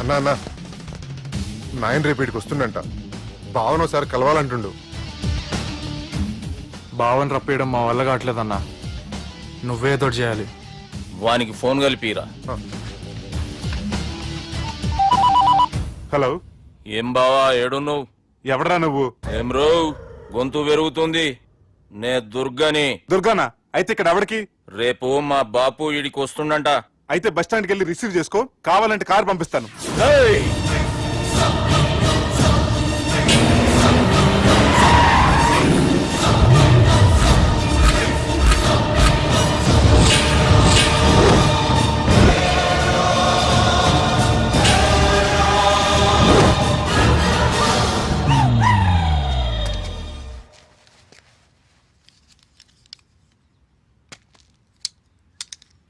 అన్నా అన్నా నాయన రేపు ఇక్కడికి వస్తుండంట. భావన ఒకసారి కలవాలంటుండు. భావన రప్పేయడం మా వల్ల కావట్లేదన్నా, నువ్వేదో చేయాలి. వానికి ఫోన్ కలిపిరా. హలో, ఏం బావా ఏడున్నావు? ఎవడరా నువ్వు? ఏం రో గొంతు పెరుగుతుంది. నే దుర్గని. దుర్గానా? అయితే ఇక్కడ ఎవడికి? రేపు మా బాపు ఈడికి వస్తుండంట. అయితే బస్ స్టాండ్కి వెళ్ళి రిసీవ్ చేసుకో, కావాలంటే కారు పంపిస్తాను. ఏయ్!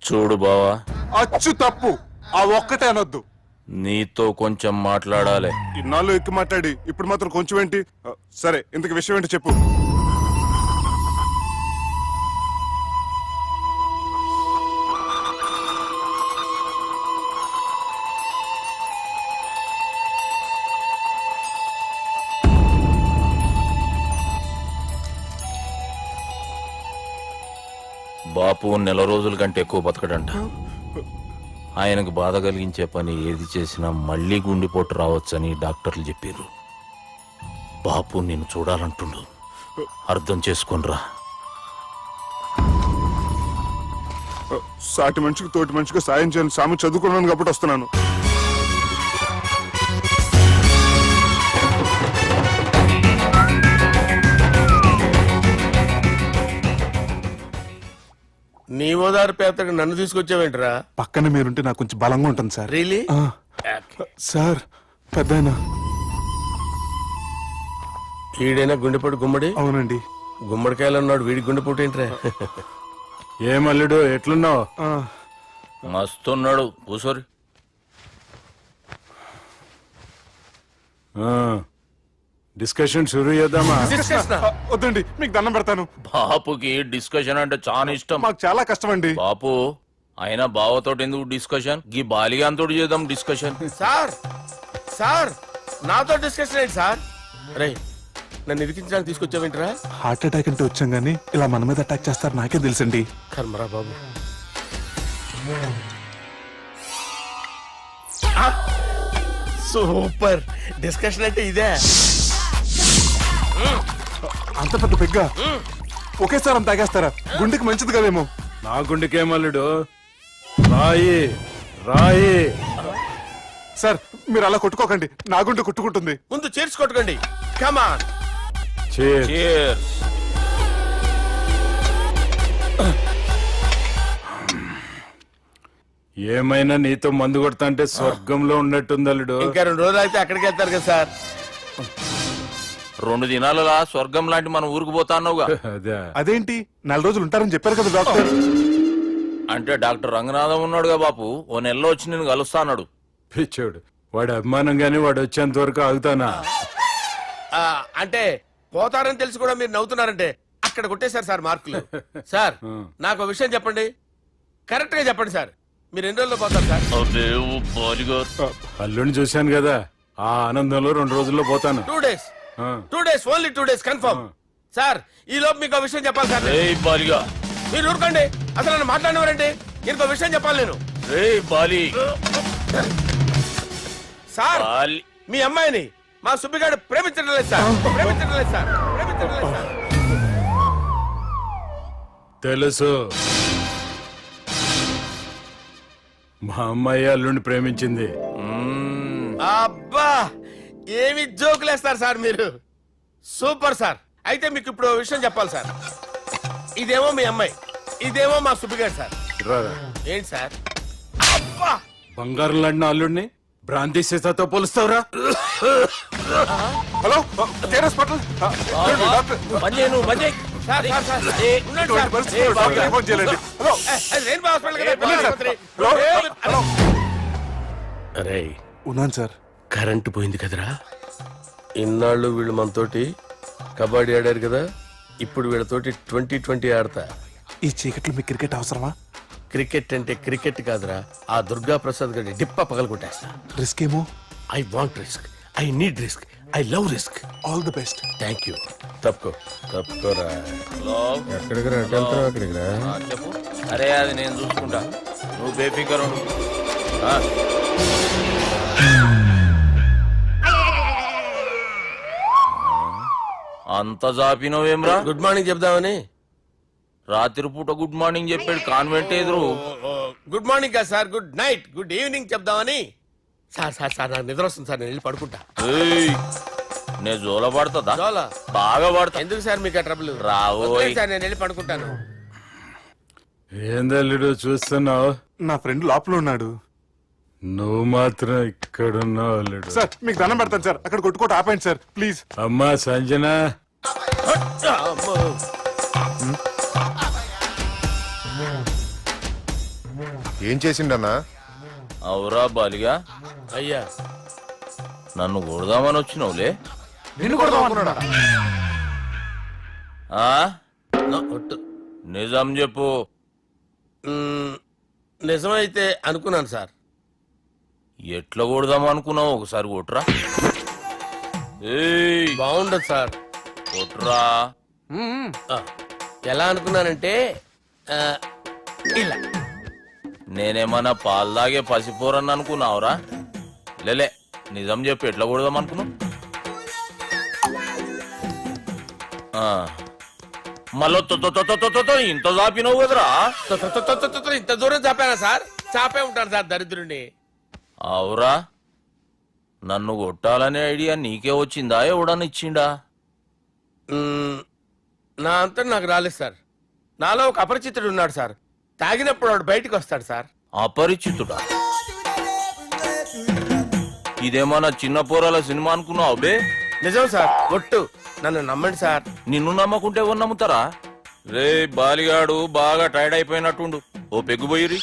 చూడు బావా, అచ్చు తప్పు. ఆ ఒక్కటే అనొద్దు. నీతో కొంచెం మాట్లాడాలి. ఇన్నాళ్ళు ఎక్కువ మాట్లాడి ఇప్పుడు మాత్రం కొంచెం ఏంటి? సరే, ఇంతకు విషయం ఏంటి చెప్పు. బాపు నెల రోజుల కంటే ఎక్కువ బతకడంట. ఆయనకు బాధ కలిగించే పని ఏది చేసినా మళ్లీ గుండెపోటు రావచ్చని డాక్టర్లు చెప్పారు. బాపు నేను చూడాలంటుండు, అర్థం చేసుకొనిరా. సాటి మనిషికి తోటి మనిషికి సాయం చేయాలని సామి చదువుకున్నాను కాబట్టి వస్తున్నాను. నీ ఓదారు పేదకు నన్ను తీసుకొచ్చావేంట్రా? పక్కన మీరుంటే నాకు కొంచెం బలంగా ఉంటుంది సార్. రియలీ? సార్, పెద్దయినా. ఈడైనా గుండెపోటు గుమ్మడి? అవునండి. గుమ్మడికాయలు ఉన్నాడు, వీడి గుండెపోటు ఏంట్రా? ఏమల్లుడు ఎట్లున్నావు? మస్తున్నాడు. కూసోరి. డిస్కషన్ షురూ చేద్దామా? వద్దండి, మీకు దండం పెడతాను. బాపుకి డిస్కషన్ అంటే చాలా ఇష్టం. మాకు చాలా కష్టం అండి. బాపు ఆయన బావతోటి ఎందుకు డిస్కషన్? గీ బాలిగాంతోటి చేద్దాం డిస్కషన్. సార్ సార్ నాతో డిస్కషన్ ఏంటి సార్? రే, నన్ను ఇరికించడానికి తీసుకొచ్చావేంట్రా? హార్ట్ అటాక్ అంటే వచ్చాం గానీ ఇలా మన మీద అటాక్ చేస్తారు నాకే తెలుసండి. కర్మరా బాబు. సూపర్ డిస్కషన్ అంటే ఇదే. అంత పెద్ద పెగ్గా ఒకేసారి అంత తాగేస్తారా? గుండెకి మంచిది కదేమో. నా గుండెకేమల్లుడు, రాయి రాయి. సార్, మీరు అలా కొట్టుకోకండి, నా గుండె కొట్టుకుంటుంది. ముందు చేర్చి కొట్టుకోండి. కమాన్. Cheers. ఏమైనా నీతో మందు కొడతా అంటే స్వర్గంలో ఉన్నట్టుంది అల్లుడు. ఇంకా 2 రోజులు అయితే అక్కడికి వెళ్తారు కదా సార్. 2 దినాలలా స్వర్గం లాంటి మన ఊరికి పోతాన్నావుగా. అదే అదేంటి, 4 రోజులు ఉంటారని చెప్పారు కదా డాక్టర్. అంటే డాక్టర్ రంగనాథం ఉన్నాడుగా బాపు, ఓ నెలలో వచ్చి నేను కలుస్తా అన్నాడు. పిచ్చోడు, వాడు అభిమానంగానే వాడు వచ్చేంత వరకు ఆగుతానా? అంటే పోతారని తెలిసి కూడా మీరు నవ్వుతున్నారంటే అక్కడ కొట్టేశారు సార్ మార్కులు. సార్, నాకు ఒక విషయం చెప్పండి, కరెక్ట్ గా చెప్పండి సార్. మీరు ఎన్ని రోజుల్లో పోతారు సార్? అల్లుడిని చూశాను కదా, ఆ ఆనందంలో 2 రోజుల్లో పోతాను. 2 days. 2 days, only 2 days confirm. Sir, ఈ లోపు మీకు ఒక విషయం చెప్పాలి సార్. బాలిగా మీరు ఊరుకోండి, అసలు నన్ను మాట్లాడినవారంటే ఇంకో విషయం చెప్పాలి నేను. బాలి సార్, బాలి మీ అమ్మాయిని మా సుబ్బిగాడు ప్రేమించడం లేదు సార్. ప్రేమించడం లేదు సార్. ప్రేమించడం లేదు సార్. తెలుసు, మా అమ్మాయి అల్లుడిని ప్రేమించింది. అబ్బా, ఏమి జోకులేస్తారు సార్ మీరు. Super sir. అయితే మీకు ఇప్పుడు ఓ విషయం చెప్పాలి సార్. ఇదేమో మీ అమ్మాయి, ఇదేమో మా సుబ్బిగాడు సార్. రారా. ఏంటి సార్? అబ్బా, బంగారం లాంటి అల్లుడిని భ్రాంతి సీతాతో పోలుస్తావురా? Hello, care hospital. Sir, sir, sir. ఉండండి సార్. ఫోన్ చేయాలండి. హలో, అది రెయిన్బో హాస్పిటల్ కదా, వెళ్ళండి సార్. ఆసుపత్రి. హలో. అరే, ఉన్నాను సార్. కరెంటు పోయింది కదరా. ఇన్నాళ్ళు వీళ్ళు మనతోటి కబడ్డీ ఆడారు కదా, ఇప్పుడు వీళ్ళతోటి 20-20 ఆడతా. ఈ చీకట్లో మీ క్రికెట్ అవసరమా? క్రికెట్ అంటే క్రికెట్ కాదురా, ఆ దుర్గా ప్రసాద్ గారి డిప్ప పగలగొట్టేస్తా. రిస్క్ ఏమో. I want risk, I need risk, I love risk. All the best. Thank you. తప్పుకోరా. ఎక్కడికి రా? అక్కడికి రా. చెప్పు. అరే అది నేను చూసుకుంటా, నువ్వు బేఫికర్ ఉండు. ఆ. అంత జాపినవేమ్రా? గుడ్ మార్నింగ్ చెప్దామని. రాత్రి పూట గుడ్ మార్నింగ్ చెప్పాడు కాన్వెంట్ ఎదురు. గుడ్ మార్నింగ్ కాదు sir, good night, good evening చెప్దామని. సార్ సార్ సార్ నాకు నిద్ర వస్తుంది సార్, నేను వెళ్ళి పడుకుంటా. ఏయ్, నేను జోల పడుతుందా? చాలా బాగా పడతా. ఎందుకు సార్ మీకు ఆ ట్రబుల్? రావోయ్. సార్ నేను వెళ్ళి పడుకుంటాను. ఏందల్లుడు చూస్తున్నావు? నా ఫ్రెండ్ లోపల ఉన్నాడు నువ్వు మాత్రం ఇక్కడున్నావు అల్లుడు. సార్. మీకు దండం పెడతాను సార్, అక్కడ కొట్టుకోట ఆపండి సార్ ప్లీజ్. అమ్మా సంజన, అమ్మో. ఏం చేసిండన్నా? అవురా బాలిగా, అయ్యా నన్ను కొడదామని వచ్చినావులే. నిన్ను కొడదామన్నాడా? ఆ? ఒట్టు. నిజం చెప్పు. నిజమైతే అనుకున్నాను సార్. ఎట్లా కొడదాం అనుకున్నావు? ఒకసారి కొట్రా. ఏయ్, బాగుండదు సార్. కొట్రా. ఆ, ఎలా అనుకున్నానంటే ఆ, ఇలా. నేనేమన్నా పాలు తాగే పసిపోరని అనుకున్నావురా? లేలే, నిజం చెప్పు, ఎట్లా కొడదాం అనుకున్నావు? మళ్ళీ ఇంత చాపినావు కదరా? ఇంత దూరం చాపానా సార్? చాపే ఉంటాను సార్ దరిద్రుడిని. అవురా, నన్ను కొట్టాలనే ఐడియా నీకే వచ్చిందా? ఎవడన్నా ఇచ్చిండా? నా అంతా నాకు రాలేదు సార్. నాలో ఒక అపరిచితుడు ఉన్నాడు సార్. తాగినప్పుడు వాడు బయటికి వస్తాడు సార్. అపరిచితుడా? ఇదేమన్నా చిన్న పోరాల సినిమా అనుకున్నావు బే? నిజం సార్, ఒట్టు. నన్ను నమ్మండి సార్. నిన్ను నమ్మకుంటే ఎవరు నమ్ముతారా? రే బాలిగాడు బాగా టైర్డ్ అయిపోయినట్టుండు, ఓ పెగ్గుబోయిరి.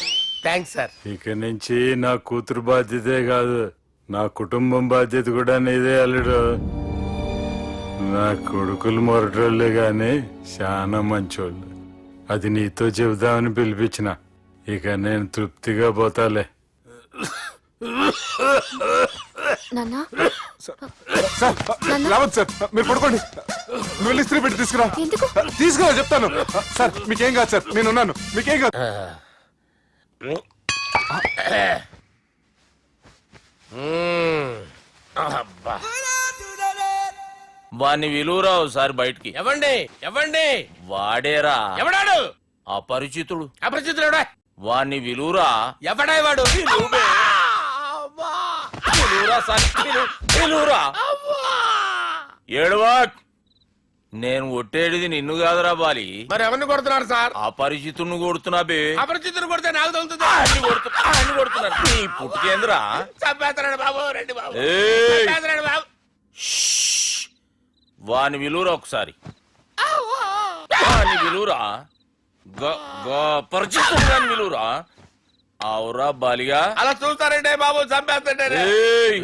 Thanks sir. ఇక నుంచి నా కూతురు బాధ్యతే కాదు, నా కుటుంబం బాధ్యత కూడా నీదే అల్లుడు. నా కొడుకులు మొరటోళ్ళే గాని చాలా మంచోళ్ళు. అది నీతో చెబుదామని పిలిపించిన. ఇక నేను తృప్తిగా పోతాలే. నాన్నా సార్ రావద్దు సార్, మీరు పడుకోండి. నువ్వు వెళ్ళి ఇస్త్రీ పెట్టి తీసుకురా. ఎందుకు? తీసుకురా చెప్తాను. సార్ మీకేం కాదు సార్, నేను ఉన్నాను, మీకేం కాదు. అబ్బా. వాణ్ణి విలువరావు సార్ బయటికి. ఎవండి ఎవండి? వాడేరా ఎవడాడు? అపరిచితుడు. అపరిచితుడు ఎవడా? వాణ్ణి విలువరా. ఎవడా వాడు? విలువరా సార్, విలువరా. ఏడవా, నేను కొట్టేడిది నిన్ను కాదురా బాలి. మరి ఎవరిని కొడుతున్నారు సార్? అపరిచితుడిని కొడుతున్నా బే. అపరిచితుడు కొడితే నాకు తగులుతుంది. అన్ని కొడుతున్నారు. నీ పుట్టుకేంద్రా? చంపేస్తున్నాడు బాబు, రండి బాబు. ఏయ్, చంపేస్తున్నాడు బాబు. వాని విలువరా ఒకసారి. వాని విలువరా. పరిచితుడు అని విలువరా. అవురా బాలిగా. అలా చూస్తారంటే బాబు, చంపేస్తాడు. ఏయ్,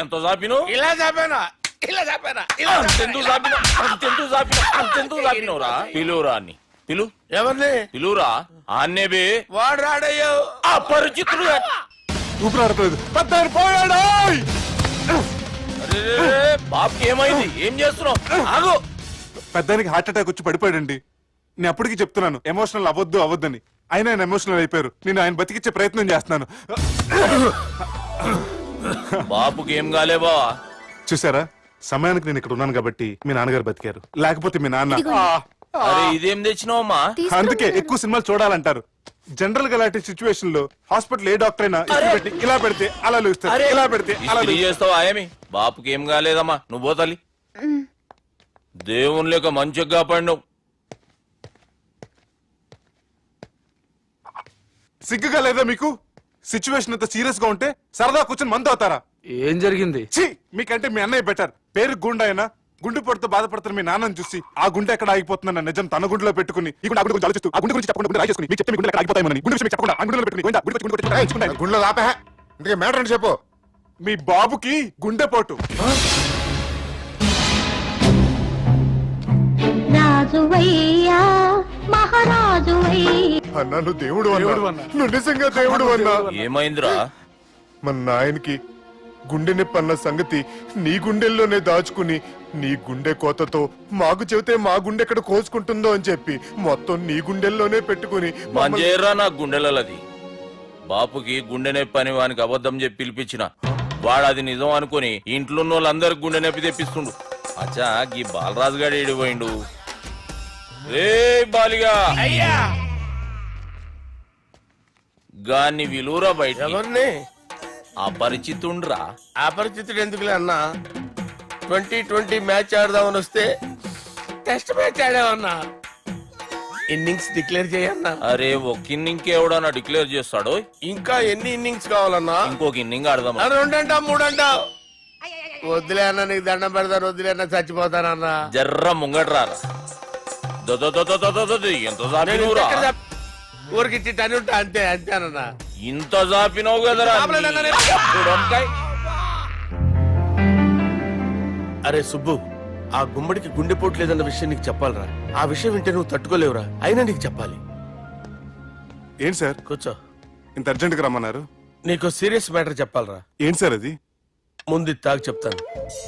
ఎంత చాపిను? ఇలా చంపానా? ఇలా చంపానా? ఇలా అంతెందుకు చాపిన? అంతెందుకు చాపిన? అంతెందుకు చాపినవురా? పిలువురా అని. పిలు. ఎవరిని? పిలువురా. ఆన్నే బే. వాడు రాడయ్యో. అపరిచితుడు. ఊపిరాడట్లేదు. పెద్ద ఆయన పోయాడు. బాబుకి ఏమైంది? ఏం చేస్తున్నావు? ఆగు. పెద్దానికి హార్ట్ అటాక్ వచ్చి పడిపోయాడండి. నేను అప్పటికి చెప్తున్నాను ఎమోషనల్ అవ్వద్దని. ఆయన ఎమోషనల్ అయిపోయారు. నేను ఆయన బతికిచ్చే ప్రయత్నం చేస్తున్నాను. బాబుకి ఏం కాలే బావా? చూసారా, సమయానికి నేను ఇక్కడ ఉన్నాను కాబట్టి మీ నాన్నగారు బతికారు. లేకపోతే మీ నాన్న అరే ఇదేం తెచ్చినావమ్మా? అందుకే ఎక్కువ సినిమాలు చూడాలంటారు. జనరల్ గా అలాంటి సిచ్యువేషన్ లో హాస్పిటల్ ఏ డాక్టర్ అయినా ఇస్త్రీ పెట్టి ఇలా పెడితే అలా లూస్తారు, ఇలా పెడితే అలా ఇస్త్రీ చేస్తావా ఏమి? బాపుకి ఏం కాలేదమ్మా, నువ్వు పోతాలి. దేవుని లేక మంచిగా పడినావు. సిగ్గుగా లేదా మీకు? సిచ్యువేషన్ అంత సీరియస్ గా ఉంటే సరదా కూర్చొని మందు అవుతారా? ఏం జరిగింది? ఛీ, మీకంటే మీ అన్నయ్య బెటర్. పేరు గుండె అయినా గుండె పొడితో బాధపడుతున్న మీ నాన్నని చూసి ఆ గుండె ఎక్కడ ఆగిపోతుందన్న నిజం తన గుండెలో పెట్టుకుని ఈ గుండె గురించి ఆలోచిస్తూ ఆ గుండె గురించి చెప్పకుండా రాజేసుకుని మీకు చెప్తే మీ గుండె ఎక్కడ ఆగిపోతాయని గుండె విషయం చెప్పకుండా ఆ గుండెలో పెట్టుకుని గుండెలో ఆపే. ఇందుకే మ్యాటర్ అని చెప్పు. మీ బాబుకి గుండెపోటు. రాజువయ్యా మహారాజు అన్నా నువ్వు దేవుడు అన్నా నువ్వు నిజంగా దేవుడు అన్నా ఏమైందిరా మన నాయనకి గుండె నొప్పి అన్న సంగతి నీ గుండెల్లోనే దాచుకుని నీ గుండె కోతతో మాకు చెబితే మా గుండె ఎక్కడ కోసుకుంటుందో అని చెప్పి మొత్తం నీ గుండెల్లోనే పెట్టుకుని మంజేరా నా గుండెలది బాపుకి గుండె నొప్పి అని వానికి అబద్ధం చెప్పి పిలిపించిన వాడు అది నిజం అనుకుని ఇంట్లో ఉన్న వాళ్ళందరికి గుండె నొప్పి తెప్పిస్తుండు. అచ్చా గీ బాలరాజు గారు ఏడిపోయిండు. రే బాలిగా అయ్యా గాన్ని విలువరా బయట ఎవరిని అపరిచితుండ్రా. అపరిచితుడు ఎందుకులే అన్నా 2020 మ్యాచ్ ఆడదామని వస్తే టెస్ట్ మ్యాచ్ ఆడామన్నా ఇన్నింగ్స్ డిక్లేర్ చేయన్నా. అరే ఒక ఇన్నింగ్ ఎవడన్నా డిక్లేర్ చేస్తాడో ఇంకా ఎన్ని ఇన్నింగ్స్ కావాలన్నా? ఇంకొక ఇన్నింగ్ ఆడదాం. రెండంటా మూడంటావు? వద్దులే అన్న, నీకు దండం పెడతాను, వద్దులే అన్న, చచ్చిపోతానన్నా. జర్ర ముంగట్రారా ఎంత జాపినవురా ఊరికి టని ఉంటా అంతే అంతేనన్నా. ఇంత జాపినవు కదరా వంకాయ్. అరే సుబ్బు, ఆ గుమ్మడికి గుండెపోటు లేదన్న విషయం నీకు చెప్పాలరా. ఆ విషయం వింటే నువ్వు తట్టుకోలేవురా, అయినా నీకు చెప్పాలి. ఏంటి సార్ కూర్చో, ఇంత అర్జెంట్ గా రమ్మన్నారు? నీకు సీరియస్ మ్యాటర్ చెప్పాలరా. ఏంటి సార్ అది? ముందు ఇది తాగు చెప్తాను.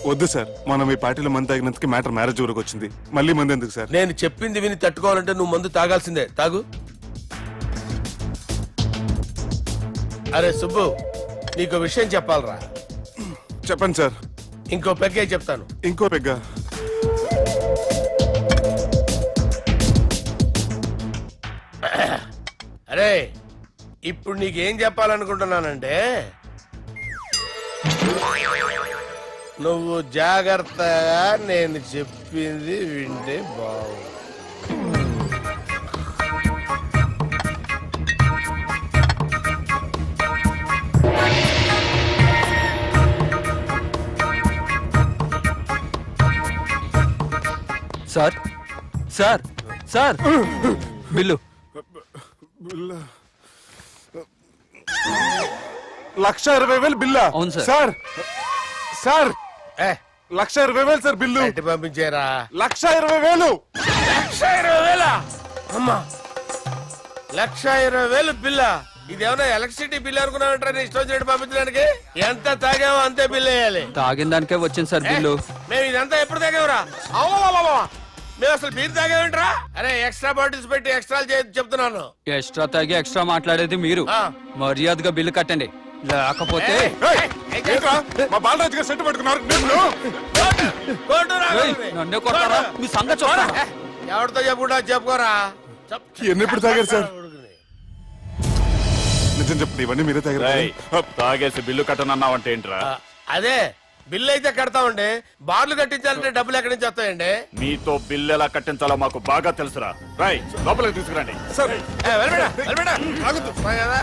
వద్దు సార్, మనం ఈ పార్టీలో మంది తాగినందుకు మ్యాటర్ మ్యారేజ్ వరకు వచ్చింది. మళ్ళీ మంది ఎందుకు సార్? నేను చెప్పింది విని తట్టుకోవాలంటే నువ్వు మందు తాగాల్సిందే. తాగు. అరే సుబ్బు, నీకు విషయం చెప్పాలరా. చెప్పండి సార్. ఇంకో పెగ్గే చెప్తాను. ఇంకో పెగ్గా? అరే ఇప్పుడు నీకేం చెప్పాలనుకుంటున్నానంటే, నువ్వు జాగ్రత్తగా నేను చెప్పింది వింటే బాగు. సార్ సార్ సార్ బిల్లు 1,20,000 బిల్లా? అవును సార్. సార్ సార్ ఏ 1,20,000 సార్ బిల్లు. బయట పంపించేరా. 1,20,000. 1,20,000 అమ్మా, 1,20,000 బిల్లా? ఇదేమన్నా ఎలక్ట్రిసిటీ బిల్ అనుకున్నావంటారా? నీ ఇష్టం చేయడం పంపించడానికి ఎంత తాగామో అంతే బిల్ వేయాలి. తాగిన దానికే వచ్చింది సార్ బిల్లు. మేము ఇదంతా ఎప్పుడు తాగామరా? మేము అసలు బీర్ తాగామంటరా? అరే ఎక్స్ట్రా బాటిల్స్ పెట్టి ఎక్స్ట్రా చెప్తున్నాను. ఎక్స్ట్రా తాగి ఎక్స్ట్రా మాట్లాడేది మీరు. ఆ. మర్యాదగా బిల్లు కట్టండి, లేకపోతే ఏంట్రా మా బాలరాజు గారు సెట్ పట్టుకున్నారు? నిన్ను ఏయ్, నన్నే కొడతారా? మీ సంగతి చూడరా? ఎవరితో చెప్పుకుంటా చెప్పుకోరా. ఎన్నెప్పుడు తాగారు సార్? నిజం చెప్పండి, ఇవన్నీ మీరే తాగారు? తాగేసి బిల్లు కట్టనన్నావంటే ఏంట్రా? అదే బిల్లు అయితే కడతామండి, బార్లు కట్టించాలంటే డబ్బులు ఎక్కడి నుంచి వస్తాయండి? మీతో బిల్లు ఎలా కట్టించాలో మాకు బాగా తెలుసురా. రై లోపలికి తీసుకురండి. సార్ కదా.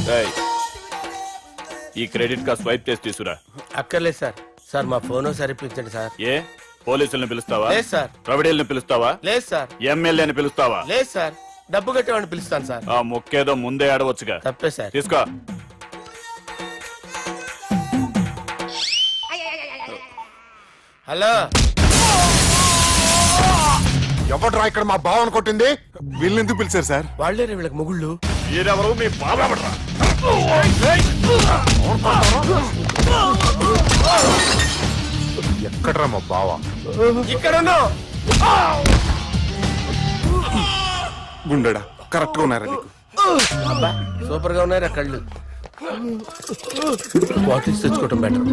రేయ్, ఈ క్రెడిట్ కార్డ్ స్వైప్ చేసి తీసుకురా. అక్కర్లేదు సార్. సార్ మా ఫోన్ సరిపించండి సార్. ఏ పోలీసుల్ని పిలుస్తావా? లేదు సార్. ప్రొవిడీల్ని పిలుస్తావా? లేదు సార్. ఎమ్మెల్యేని పిలుస్తావా? లేదు సార్. డబ్బు కట్టేవాడిని పిలుస్తాను సార్. ఆ ముక్కేదో ముందే ఆడవచ్చుగా. తప్పే సార్. తీసుకో. హలో, ఎవడ్రా ఇక్కడ మా బావని కొట్టింది? వీళ్ళని ఎందుకు పిలిచారు సార్? వాళ్ళే వీళ్ళకి మొగుళ్ళు. మీరెవరు? మీ బాబా ఎక్కడ్రా మా బావ? ఇక్కడ ఉన్నావు. గుండెడా కరెక్ట్ గా ఉన్నారా నీకు? అబ్బా సూపర్ గా ఉన్నారా కళ్ళు. బాటిల్స్ తెచ్చుకోవటం బెటర్.